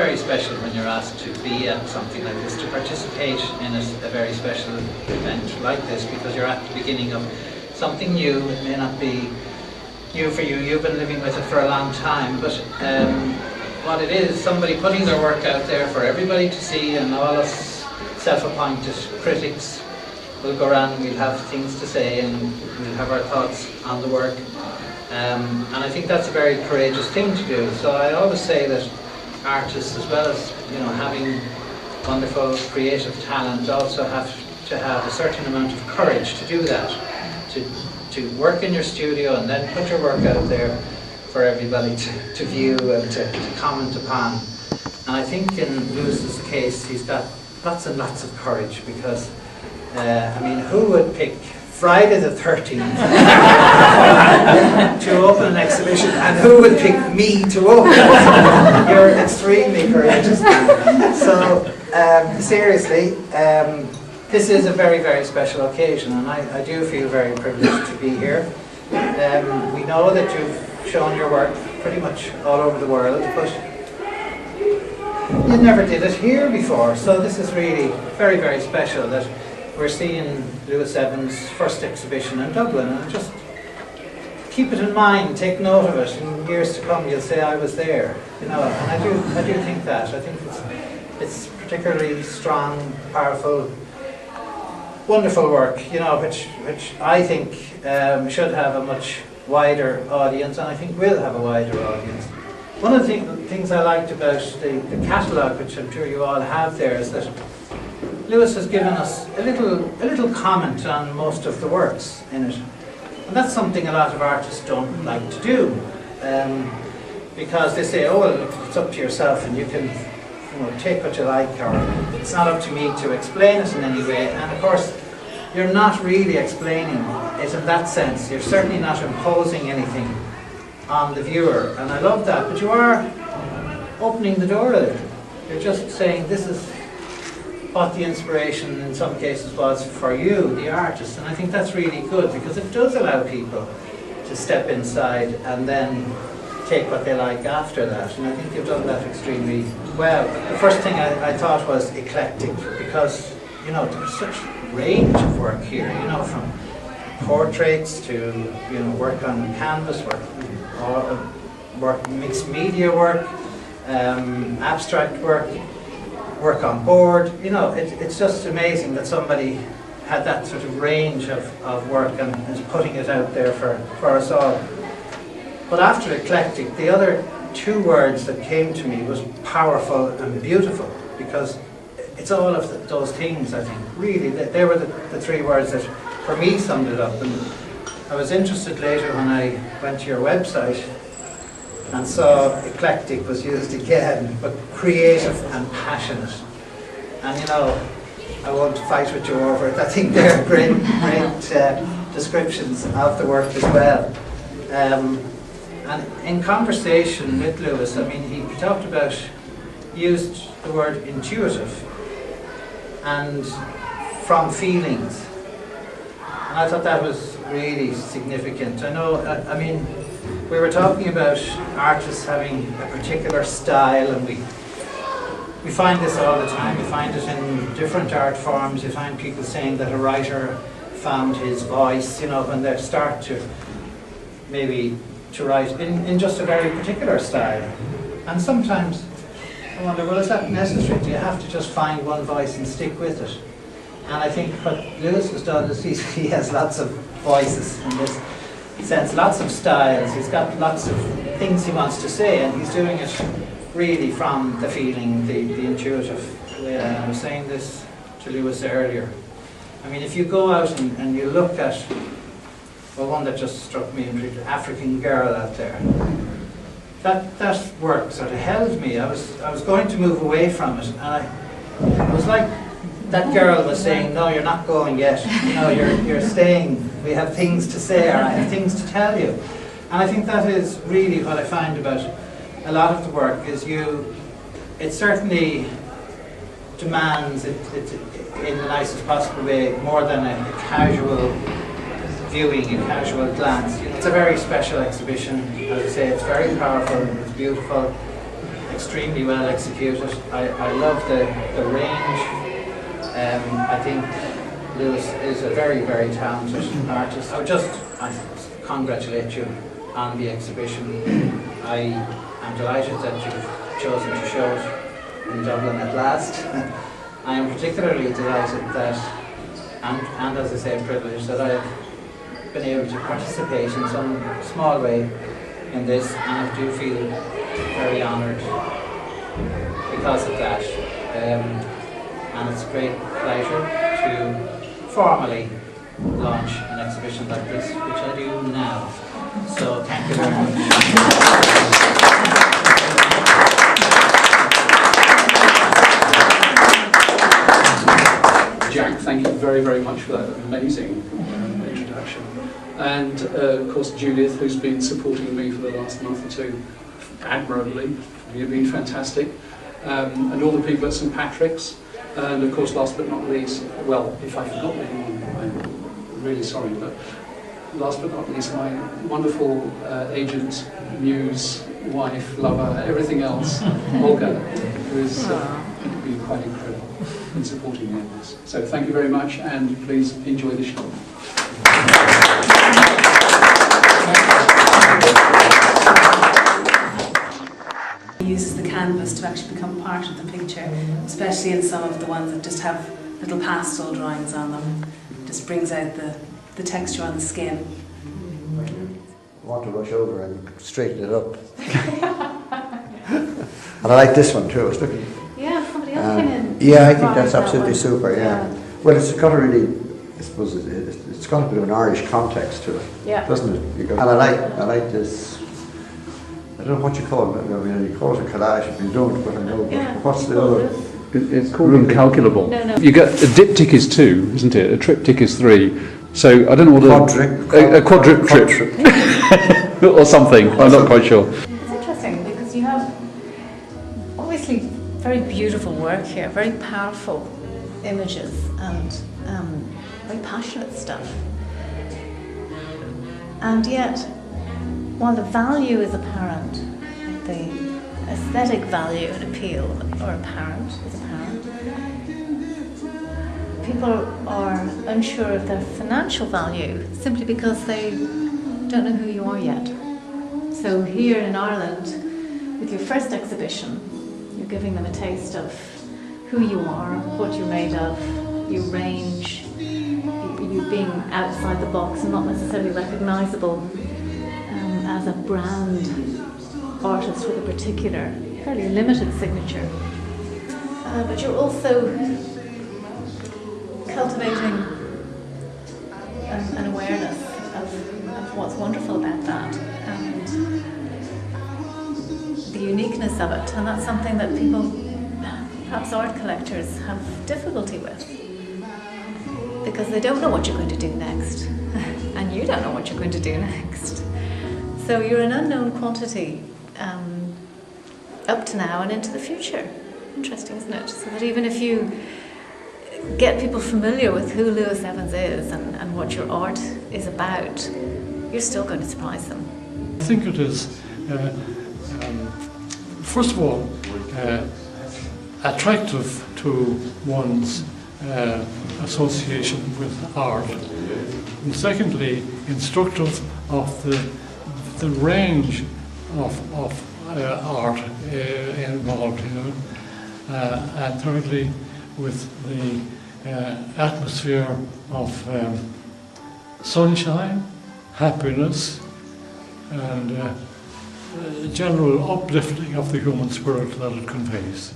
very special when you're asked to be at something like this, to participate in a very special event like this, because you're at the beginning of something new. It may not be new for you, you've been living with it for a long time, but what it is, somebody putting their work out there for everybody to see, and all us self-appointed critics will go around and we'll have things to say and we'll have our thoughts on the work. And I think that's a very courageous thing to do. So I always say that artists, as well as having wonderful creative talent, also have to have a certain amount of courage to do that, to work in your studio and then put your work out there for everybody to view and to comment upon. And I think in Lewis's case, he's got lots and lots of courage, because I mean, who would pick Friday the 13th to open an exhibition, and who would pick me to open it? You're extremely courageous. So seriously, this is a very, very special occasion, and I do feel very privileged to be here. We know that you've shown your work pretty much all over the world, but you never did it here before, so this is really very, very special that we're seeing Lewis Evans' first exhibition in Dublin. And just keep it in mind, take note of it. In years to come you'll say I was there, and I do think that. I think it's particularly strong, powerful, wonderful work, which I think should have a much wider audience, and I think will have a wider audience. One of the things I liked about the catalogue, which I'm sure you all have there, is that Lewis has given us a little comment on most of the works in it. And that's something a lot of artists don't like to do, because they say, oh well, it's up to yourself and you can take what you like, or it's not up to me to explain it in any way. And of course, you're not really explaining it in that sense. You're certainly not imposing anything on the viewer, and I love that, but you are opening the door a little. You're just saying this is what the inspiration in some cases was for you, the artist, and I think that's really good, because it does allow people to step inside and then take what they like after that, and I think you've done that extremely well. The first thing I thought was eclectic, because there's such range of work here, from portraits to work on canvas, work mixed media work, abstract work on board. It's just amazing that somebody had that sort of range of work and is putting it out there for us all. But after eclectic, the other two words that came to me was powerful and beautiful, because it's all of those things, I think. Really, they were the three words that for me summed it up. And I was interested later when I went to your website and saw eclectic was used again, but creative and passionate. And I won't fight with you over it. I think they're great descriptions of the work as well. And in conversation with Lewis, I mean, he talked about, used the word intuitive and from feelings. And I thought that was really significant. I mean, we were talking about artists having a particular style, and we find this all the time. We find it in different art forms. You find people saying that a writer found his voice, when they start to maybe to write in just a very particular style. And sometimes I wonder, well, is that necessary? Do you have to just find one voice and stick with it? And I think what Lewis has done is he has lots of voices in this sense, lots of styles. He's got lots of things he wants to say, and he's doing it really from the feeling, the intuitive way. And I was saying this to Lewis earlier. I mean, if you go out and you look at, well, one that just struck me, African Girl out there, that work sort of held me. I was going to move away from it, and it was like that girl was saying, no, you're not going yet. You're staying. We have things to say, or I have things to tell you. And I think that is really what I find about a lot of the work, is it certainly demands, it in the nicest possible way, more than a casual viewing, a casual glance. It's a very special exhibition. As I say, it's very powerful, it's beautiful, extremely well executed. I love the range. I think Lewis is a very, very talented artist. I congratulate you on the exhibition. I am delighted that you've chosen to show it in Dublin at last. I am particularly delighted that, and as I say, privileged that I've been able to participate in some small way in this, and I do feel very honoured because of that. And it's a great pleasure to formally launch an exhibition like this, which I do now. So thank you very much. Jack, thank you very, very much for that amazing introduction. And of course Judith, who's been supporting me for the last month or two admirably. You've been fantastic. And all the people at St Patrick's. And of course, last but not least, well, if I forgot anyone, I'm really sorry, but last but not least, my wonderful agent, muse, wife, lover, everything else, Olga, who has been quite incredible in supporting me in this. So thank you very much, and please enjoy the show. Uses the canvas to actually become part of the picture, especially in some of the ones that just have little pastel drawings on them. Just brings out the texture on the skin. I want to rush over and straighten it up. And I like this one too. Yeah, somebody else came in. Yeah, I think that's absolutely super, yeah. Well, it's got a really, I suppose it's got a bit of an Irish context to it, doesn't it? And I like this. I don't know what you call it. I mean, you call it a collage if you don't, but I know. What's the other? It's called incalculable. No. You get a diptych is 2, isn't it? A triptych is 3. So I don't know what a quadrip or something. I'm not quite sure. It's interesting because you have obviously very beautiful work here, very powerful images and very passionate stuff. And yet, while the value is apparent, the aesthetic value and appeal are apparent, people are unsure of their financial value simply because they don't know who you are yet. So here in Ireland, with your first exhibition, you're giving them a taste of who you are, what you're made of, your range, you being outside the box and not necessarily recognisable as a brand artist with a particular, fairly limited signature. But you're also cultivating an awareness of what's wonderful about that and the uniqueness of it. And that's something that people, perhaps art collectors, have difficulty with because they don't know what you're going to do next and you don't know what you're going to do next. So you're an unknown quantity up to now and into the future. Interesting, isn't it? So that even if you get people familiar with who Lewis Evans is and what your art is about, you're still going to surprise them. I think it is, first of all, attractive to one's association with art, and secondly, instructive of the range of art involved, and thirdly, with the atmosphere of sunshine, happiness, and general uplifting of the human spirit that it conveys.